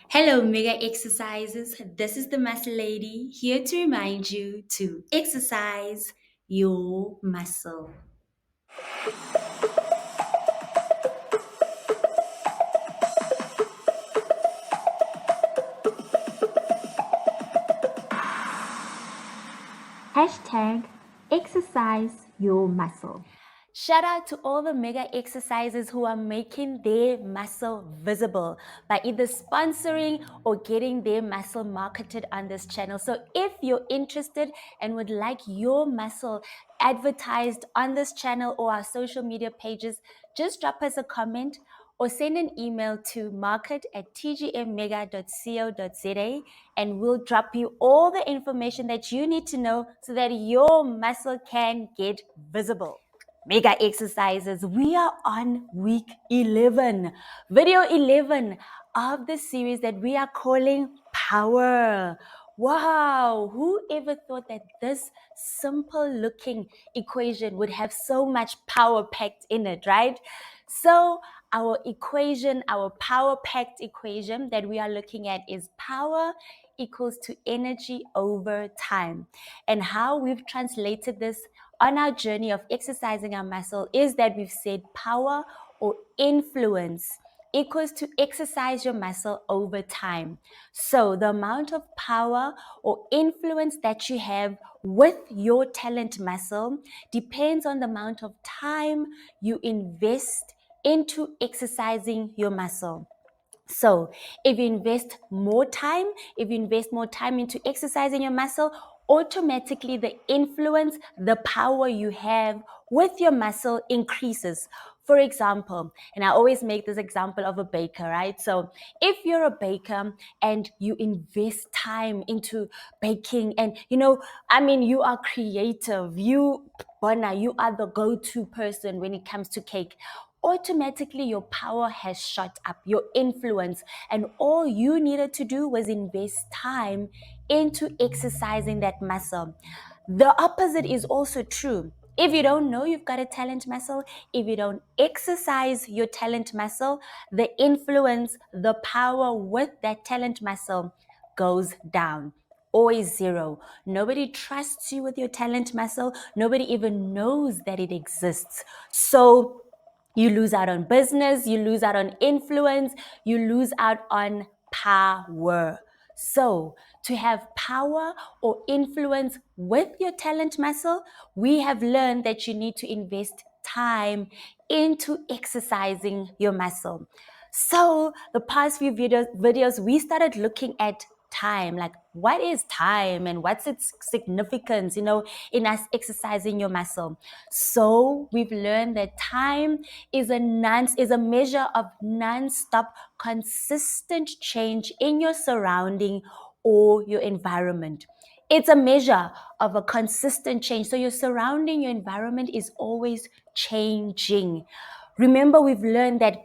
Hello, mega exercises. This is the muscle lady here to remind you to exercise your muscle. Hashtag exercise your muscle. Shout out to all the mega exercises who are making their muscle visible by either sponsoring or getting their muscle marketed on this channel. So if you're interested and would like your muscle advertised on this channel or our social media pages, just drop us a comment or send an email to market@tgmmega.co.za and we'll drop you all the information that you need to know so that your muscle can get visible. Mega exercises. We are on week 11, video 11 of the series that we are calling Power. Wow, who ever thought that this simple looking equation would have so much power packed in it, right? So, our equation, our power packed equation that we are looking at is power equals to energy over time. And how we've translated this on our journey of exercising our muscle is that we've said power or influence equals to exercise your muscle over time. So the amount of power or influence that you have with your talent muscle depends on the amount of time you invest into exercising your muscle. So if you invest more time, into exercising your muscle, automatically the influence, the power you have with your muscle increases. For example, and I always make this example of a baker, right? So if you're a baker and you invest time into baking and you are creative, Bona, you are the go-to person when it comes to cake, automatically your power has shot up, your influence, and all you needed to do was invest time into exercising that muscle. The opposite is also true. If you don't know you've got a talent muscle, if you don't exercise your talent muscle, the influence, the power with that talent muscle goes down. Always zero. Nobody trusts you with your talent muscle. Nobody even knows that it exists. So you lose out on business, you lose out on influence, you lose out on power. So, to have power or influence with your talent muscle, we have learned that you need to invest time into exercising your muscle. So, the past few videos we started looking at time, like what is time and what's its significance, in us exercising your muscle. So we've learned that time is a measure of non-stop consistent change in your surrounding or your environment. It's a measure of a consistent change. So your surrounding, your environment is always changing. Remember, we've learned that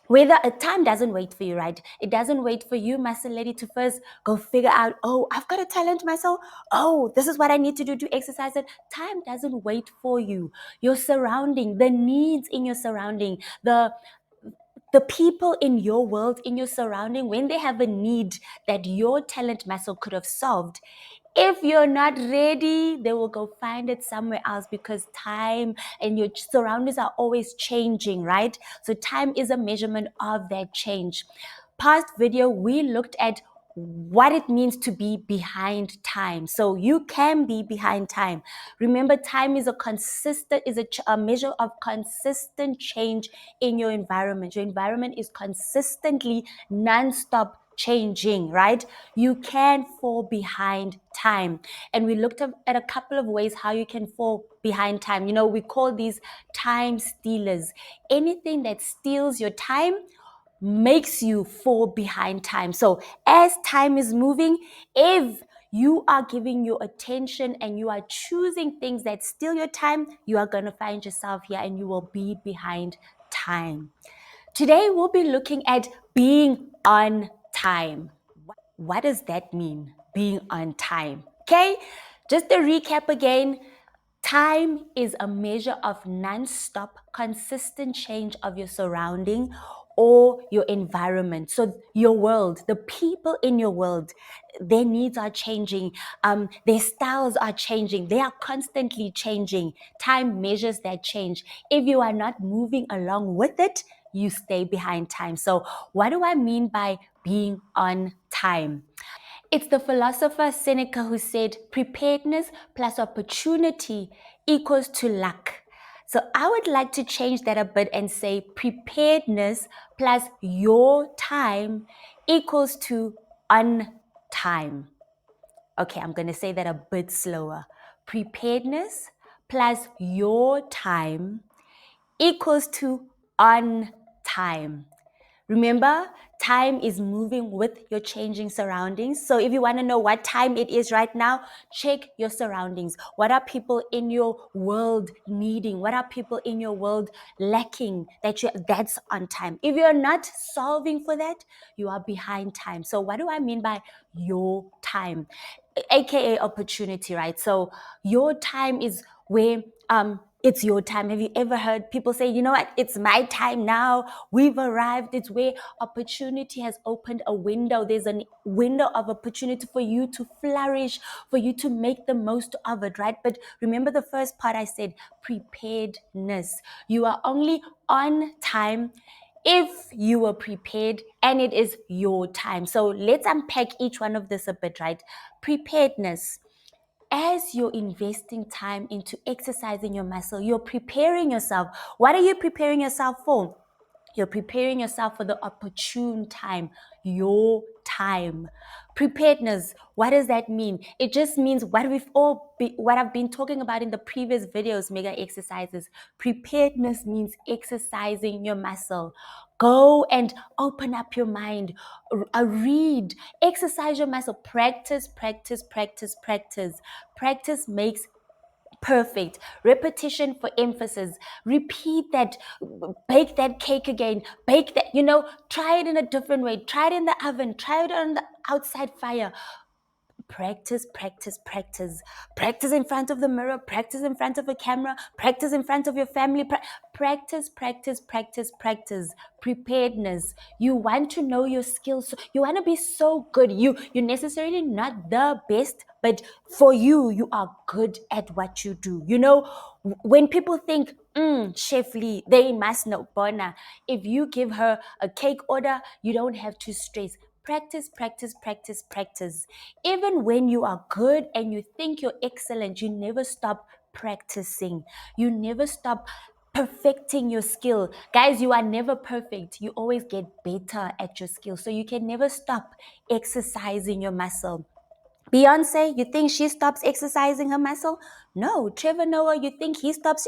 whether a time doesn't wait for you, right? It doesn't wait for you, muscle lady, to first go figure out, oh, I've got a talent myself. Oh, this is what I need to do to exercise it. Time doesn't wait for you. Your surrounding, the needs in your surrounding, the people in your world, in your surrounding, when they have a need that your talent muscle could have solved, if you're not ready, they will go find it somewhere else because time and your surroundings are always changing, right? So time is a measurement of that change. Past video, we looked at what it means to be behind time. So you can be behind time. Remember, time is a measure of consistent change in your environment. Your environment is consistently non-stop changing, right? You can fall behind time. And we looked at a couple of ways how you can fall behind time. We call these time stealers. Anything that steals your time makes you fall behind time. So as time is moving, if you are giving your attention and you are choosing things that steal your time, you are going to find yourself here and you will be behind time. Today, we'll be looking at being on time. What does that mean, being on time? Okay, just to recap again, time is a measure of non-stop, consistent change of your surrounding or your environment. So your world, the people in your world, their needs are changing. Their styles are changing. They are constantly changing. Time measures that change. If you are not moving along with it, you stay behind time. So what do I mean by being on time? It's the philosopher Seneca who said preparedness plus opportunity equals to luck. So I would like to change that a bit and say preparedness plus your time equals to on time. Okay, I'm going to say that a bit slower. Preparedness plus your time equals to on time. Remember, time is moving with your changing surroundings. So if you want to know what time it is right now, check your surroundings. What are people in your world needing? What are people in your world lacking that's on time? If you're not solving for that, you are behind time. So what do I mean by your time? AKA opportunity, right? So your time is where it's your time. Have you ever heard people say, you know what, it's my time now, we've arrived? It's where opportunity has opened a window. There's a window of opportunity for you to flourish, for you to make the most of it, right? But remember the first part I said, preparedness. You are only on time if you were prepared and it is your time. So let's unpack each one of this a bit, right? Preparedness. As you're investing time into exercising your muscle, you're preparing yourself. What are you preparing yourself for? You're preparing yourself for the opportune time, your time. Preparedness, what does that mean? It just means what I've been talking about in the previous videos, mega exercises. Preparedness means exercising your muscle. Go and open up your mind, read, exercise your muscle, practice, practice, practice, practice. Practice makes perfect. Repetition for emphasis. Repeat that. Bake that cake again. Bake that, try it in a different way. Try it in the oven. Try it on the outside fire. Practice, practice, practice. Practice in front of the mirror. Practice in front of a camera. Practice in front of your family. Practice, practice, practice, practice. Preparedness. You want to know your skills. You want to be so good. You're necessarily not the best, but for you, you are good at what you do. When people think, Chef Lee, they must know Bona. If you give her a cake order, you don't have to stress. Practice, practice, practice, practice. Even when you are good and you think you're excellent, you never stop practicing. You never stop perfecting your skill. Guys, you are never perfect. You always get better at your skill. So you can never stop exercising your muscle. Beyonce, you think she stops exercising her muscle? No. Trevor Noah, you think he stops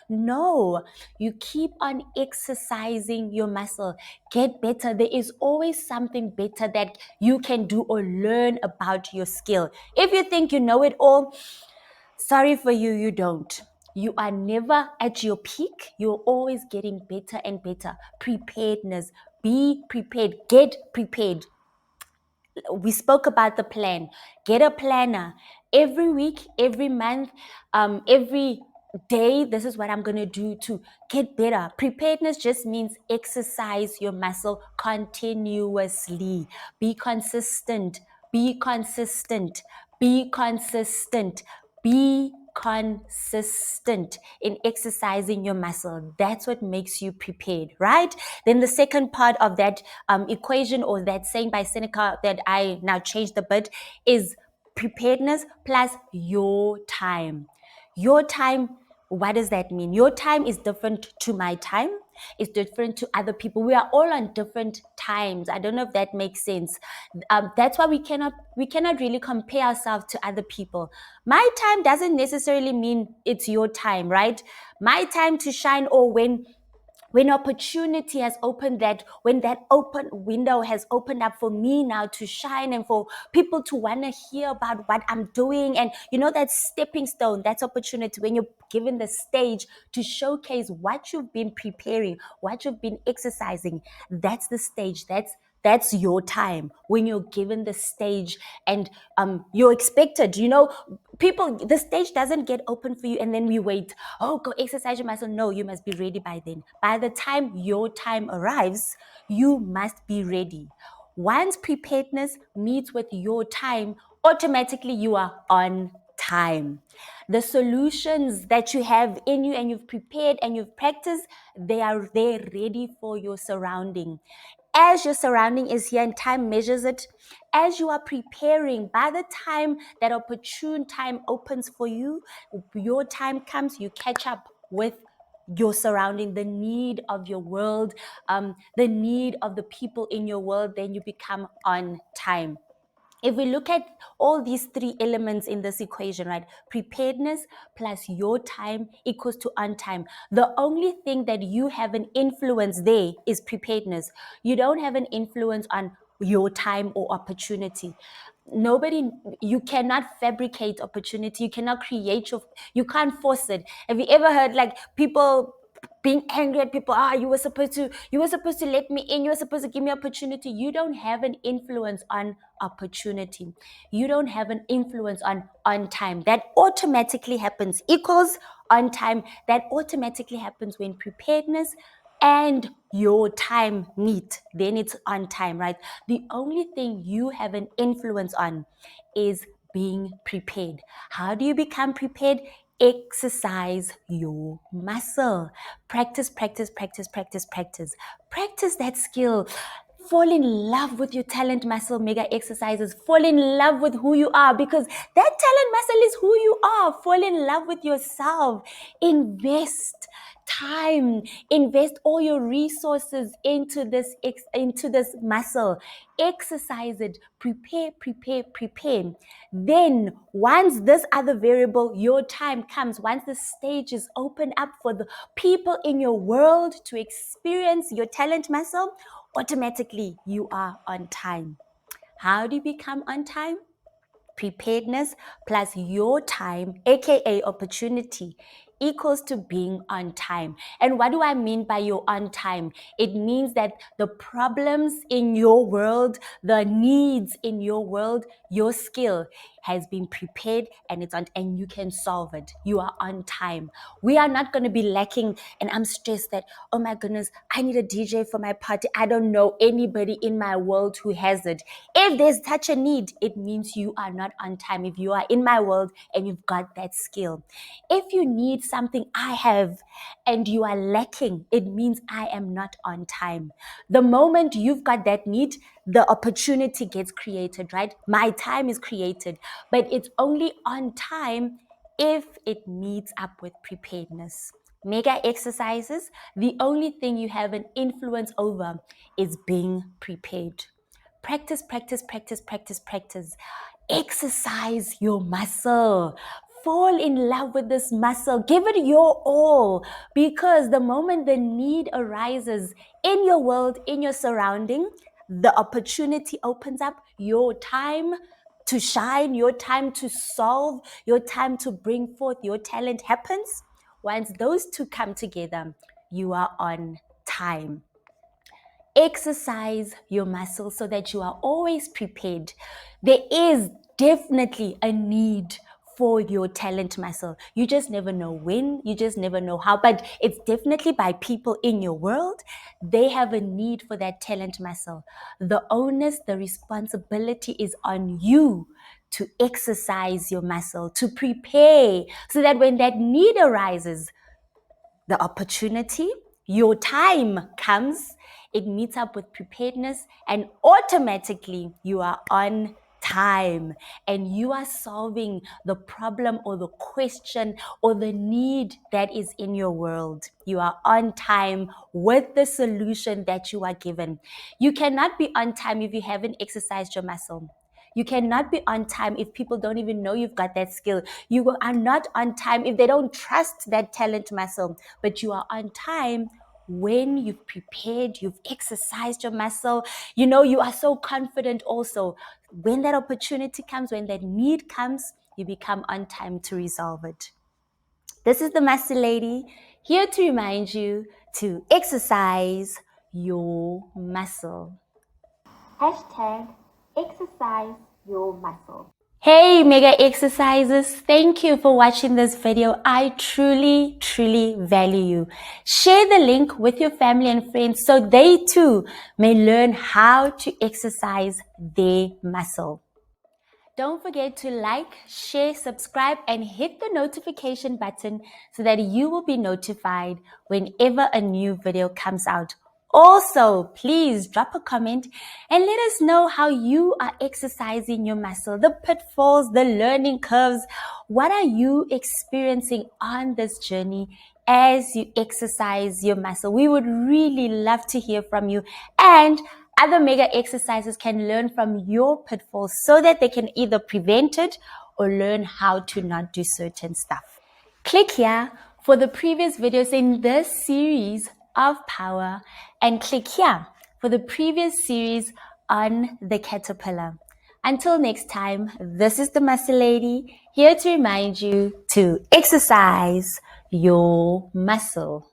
No. You keep on exercising your muscle. Get better. There is always something better that you can do or learn about your skill. If you think you know it all, sorry for you, you don't. You are never at your peak. You're always getting better and better. Preparedness. Be prepared. Get prepared. We spoke about the plan. Get a planner. Every week, every month, every day, this is what I'm going to do to get better. Preparedness just means exercise your muscle continuously. Be consistent. Be consistent. Be consistent. Be consistent in exercising your muscle. That's what makes you prepared, right? Then the second part of that equation, or that saying by Seneca that I now changed a bit, is preparedness plus your time. Your time, what does that mean? Your time is different to my time. It's different to other people. We are all on different times. I don't know if that makes sense. That's why we cannot really compare ourselves to other people. My time doesn't necessarily mean it's your time, right? My time to shine, or when opportunity has opened, when that open window has opened up for me now to shine and for people to want to hear about what I'm doing, and that stepping stone, that's opportunity, when you're given the stage to showcase what you've been preparing, what you've been exercising. That's the stage. That's That's your time when you're given the stage and you're expected. People, the stage doesn't get open for you and then we wait. Oh, go exercise your muscle. No, you must be ready by then. By the time your time arrives, you must be ready. Once preparedness meets with your time, automatically you are on time. The solutions that you have in you and you've prepared and you've practiced, they are there ready for your surrounding. As your surrounding is here and time measures it, as you are preparing, by the time that opportune time opens for you, your time comes, you catch up with your surrounding, the need of your world, the need of the people in your world, then you become on time. If we look at all these three elements in this equation, right? Preparedness plus your time equals to on time. The only thing that you have an influence there is preparedness. You don't have an influence on your time or opportunity. You cannot fabricate opportunity. You cannot you can't force it. Have you ever heard like people being angry at people? You were supposed to let me in, you were supposed to give me opportunity. You don't have an influence on opportunity. You don't have an influence on time. That automatically happens. Equals on time. That automatically happens when preparedness and your time meet. Then it's on time, right? The only thing you have an influence on is being prepared. How do you become prepared? Exercise your muscle. Practice, practice, practice, practice, practice. Practice that skill. Fall in love with your talent muscle mega exercises. Fall in love with who you are, because that talent muscle is who you are. Fall in love with yourself. Invest time, invest all your resources into this muscle. Exercise it. Prepare, prepare, prepare. Then once this other variable, your time, comes, once the stage is open up for the people in your world to experience your talent muscle, automatically you are on time. How do you become on time? Preparedness plus your time, aka opportunity, equals to being on time. And what do I mean by you're on time? It means that the problems in your world, the needs in your world, your skill has been prepared and and you can solve it. You are on time. We are not going to be lacking. And I'm stressed that, oh my goodness, I need a DJ for my party. I don't know anybody in my world who has it. If there's such a need, it means you are not on time. If you are in my world and you've got that skill. If you need something I have and you are lacking, it means I am not on time. The moment you've got that need, the opportunity gets created, right? My time is created, but it's only on time if it meets up with preparedness. Mega exercises, the only thing you have an influence over is being prepared. Practice, practice, practice, practice, practice. Exercise your muscle. Fall in love with this muscle. Give it your all, because the moment the need arises in your world, in your surrounding, the opportunity opens up. Your time to shine, your time to solve, your time to bring forth your talent happens. Once those two come together, you are on time. Exercise your muscles so that you are always prepared. There is definitely a need for your talent muscle. You just never know when, you just never know how, but it's definitely by people in your world. They have a need for that talent muscle. The onus, the responsibility is on you to exercise your muscle, to prepare so that when that need arises, the opportunity, your time comes, it meets up with preparedness, and automatically you are on time and you are solving the problem or the question or the need that is in your world. You are on time with the solution that you are given. You cannot be on time if you haven't exercised your muscle. You cannot be on time if people don't even know you've got that skill. You are not on time if they don't trust that talent muscle. But you are on time when you've prepared, you've exercised your muscle. You are so confident also. When that opportunity comes, when that need comes, you become on time to resolve it. This is the Master Lady, here to remind you to exercise your muscle. Hashtag exercise your muscle. Hey mega exercises, thank you for watching this video. I truly value you. Share the link with your family and friends so they too may learn how to exercise their muscle. Don't forget to like, share, subscribe, and hit the notification button so that you will be notified whenever a new video comes out. Also, please drop a comment and let us know how you are exercising your muscle, the pitfalls, the learning curves. What are you experiencing on this journey as you exercise your muscle? We would really love to hear from you, and other mega exercises can learn from your pitfalls so that they can either prevent it or learn how to not do certain stuff. Click here for the previous videos in this series of power, and click here for the previous series on the caterpillar. Until next time, this is the Muscle Lady, here to remind you to exercise your muscle.